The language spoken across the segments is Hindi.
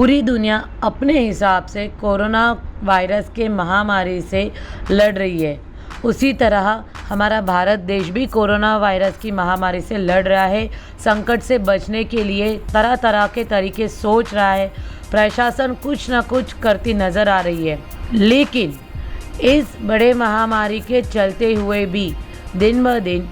पूरी दुनिया अपने हिसाब से कोरोना वायरस के महामारी से लड़ रही है। उसी तरह हमारा भारत देश भी कोरोना वायरस की महामारी से लड़ रहा है। संकट से बचने के लिए तरह तरह के तरीके सोच रहा है। प्रशासन कुछ न कुछ करती नज़र आ रही है, लेकिन इस बड़े महामारी के चलते हुए भी दिन ब दिन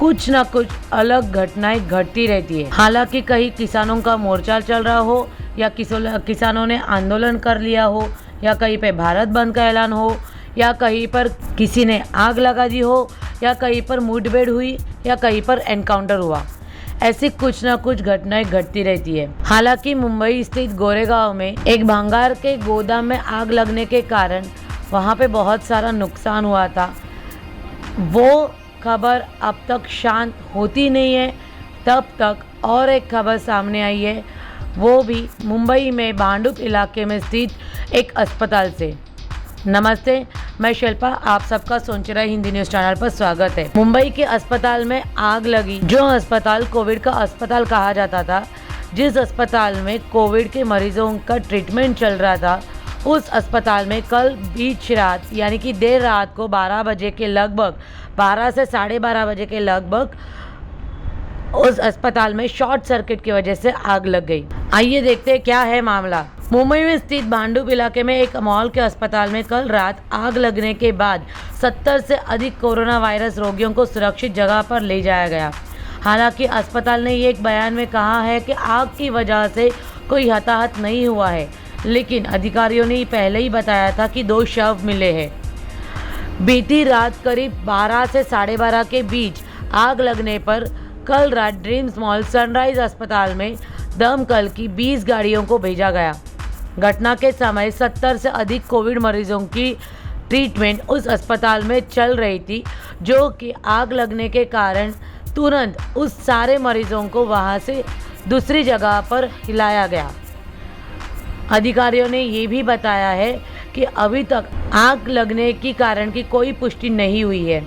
कुछ न कुछ अलग घटनाएं घटती रहती है। हालांकि कहीं किसानों का मोर्चा चल रहा हो या किसानों ने आंदोलन कर लिया हो या कहीं पे भारत बंद का ऐलान हो या कहीं पर किसी ने आग लगा दी हो या कहीं पर मुठभेड़ हुई या कहीं पर एनकाउंटर हुआ, ऐसी कुछ न कुछ घटनाएं घटती रहती है। हालांकि मुंबई स्थित गोरेगांव में एक भंगार के गोदाम में आग लगने के कारण वहां पे बहुत सारा नुकसान हुआ था। वो खबर अब तक शांत होती नहीं है। तब तक और एक खबर सामने आई है, वो भी मुंबई में भांडुप इलाके में स्थित एक अस्पताल से। नमस्ते, मैं शिल्पा, आप सबका सोचरा हिंदी न्यूज़ चैनल पर स्वागत है। मुंबई के अस्पताल में आग लगी। जो अस्पताल कोविड का अस्पताल कहा जाता था, जिस अस्पताल में कोविड के मरीजों का ट्रीटमेंट चल रहा था, उस अस्पताल में कल बीच रात यानी कि देर रात को 12 बजे के लगभग 12 से 12:30 बजे के लगभग उस अस्पताल में शॉर्ट सर्किट की वजह से आग लग गई। आइए देखते हैं क्या है मामला। मुंबई में स्थित भांडुप इलाके में एक मॉल के अस्पताल में कल रात आग लगने के बाद 70 से अधिक कोरोना वायरस रोगियों को सुरक्षित जगह पर ले जाया गया। हालांकि अस्पताल ने एक बयान में कहा है कि आग की वजह से कोई हताहत नहीं हुआ है, लेकिन अधिकारियों ने पहले ही बताया था कि 2 शव मिले हैं। बीती रात करीब 12 से 12:30 के बीच आग लगने पर कल रात ड्रीम्स मॉल सनराइज अस्पताल में दमकल की 20 गाड़ियों को भेजा गया। घटना के समय 70 से अधिक कोविड मरीजों की ट्रीटमेंट उस अस्पताल में चल रही थी, जो कि आग लगने के कारण तुरंत उस सारे मरीजों को वहां से दूसरी जगह पर हिलाया गया। अधिकारियों ने ये भी बताया है कि अभी तक आग लगने की कारण की कोई पुष्टि नहीं हुई है।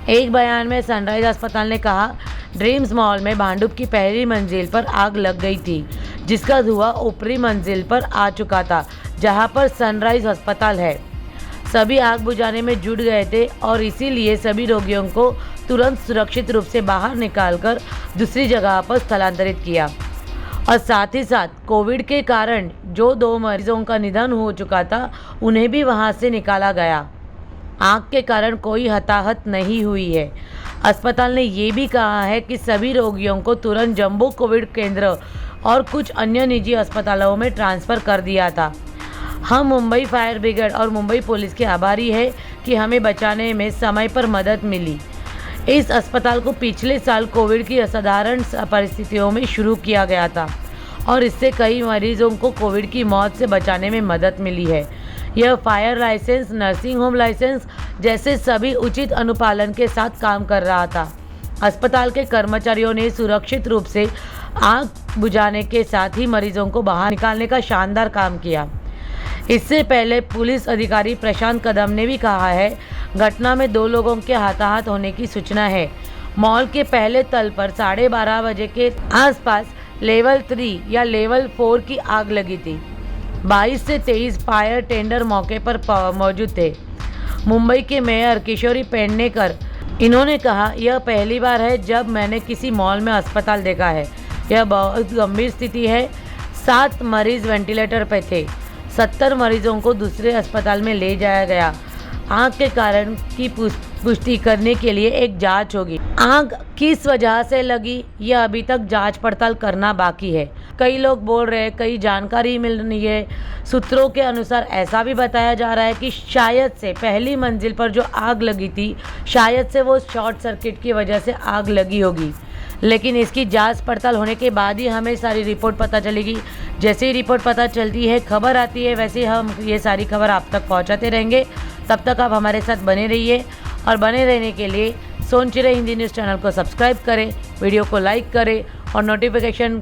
एक बयान में सनराइज अस्पताल ने कहा, ड्रीम्स मॉल में भांडुप की पहली मंजिल पर आग लग गई थी, जिसका धुआं ऊपरी मंजिल पर आ चुका था, जहां पर सनराइज अस्पताल है। सभी आग बुझाने में जुट गए थे और इसीलिए सभी रोगियों को तुरंत सुरक्षित रूप से बाहर निकालकर दूसरी जगह पर स्थलांतरित किया। और साथ ही साथ कोविड के कारण जो 2 मरीजों का निधन हो चुका था, उन्हें भी वहां से निकाला गया। आग के कारण कोई हताहत नहीं हुई है। अस्पताल ने ये भी कहा है कि सभी रोगियों को तुरंत जम्बो कोविड केंद्र और कुछ अन्य निजी अस्पतालों में ट्रांसफ़र कर दिया था। हम मुंबई फायर ब्रिगेड और मुंबई पुलिस के आभारी हैं कि हमें बचाने में समय पर मदद मिली। इस अस्पताल को पिछले साल कोविड की असाधारण परिस्थितियों में शुरू किया गया था और इससे कई मरीजों को कोविड की मौत से बचाने में मदद मिली है। यह fire licence, nursing home licence जैसे सभी उचित अनुपालन के साथ काम कर रहा था। अस्पताल के कर्मचारियों ने सुरक्षित रूप से आग बुझाने के साथ ही मरीजों को बाहर निकालने का शानदार काम किया। इससे पहले पुलिस अधिकारी प्रशांत कदम ने भी कहा है, घटना में 2 लोगों के हताहत होने की सूचना है। मॉल के पहले तल पर 12:30 बजे के आसपास लेवल 3 या लेवल 4 की आग लगी थी। 22 से 23 फायर टेंडर मौके पर मौजूद थे। मुंबई के मेयर किशोरी पेडनेकर, इन्होंने कहा, यह पहली बार है जब मैंने किसी मॉल में अस्पताल देखा है। यह बहुत गंभीर स्थिति है। 7 मरीज वेंटिलेटर पर थे। 70 मरीजों को दूसरे अस्पताल में ले जाया गया। आग के कारण की पुष्टि करने के लिए एक जांच होगी। आग किस वजह से लगी, यह अभी तक जांच पड़ताल करना बाकी है। कई लोग बोल रहे हैं, कई जानकारी मिल रही है। सूत्रों के अनुसार ऐसा भी बताया जा रहा है कि शायद से पहली मंजिल पर जो आग लगी थी, शायद से वो शॉर्ट सर्किट की वजह से आग लगी होगी। लेकिन इसकी जांच पड़ताल होने के बाद ही हमें सारी रिपोर्ट पता चलेगी। जैसे ही रिपोर्ट पता चलती है, खबर आती है, वैसे हम ये सारी खबर आप तक पहुंचाते रहेंगे। तब तक आप हमारे साथ बने रहिए और बने रहने के लिए सोचरे हिंदी न्यूज़ चैनल को सब्सक्राइब करें, वीडियो को लाइक करें और नोटिफिकेशन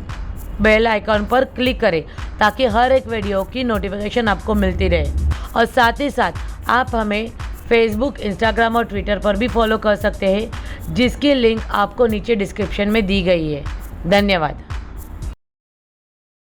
बेल आइकॉन पर क्लिक करें, ताकि हर एक वीडियो की नोटिफिकेशन आपको मिलती रहे। और साथ ही साथ आप हमें फेसबुक, इंस्टाग्राम और ट्विटर पर भी फॉलो कर सकते हैं, जिसकी लिंक आपको नीचे डिस्क्रिप्शन में दी गई है। धन्यवाद।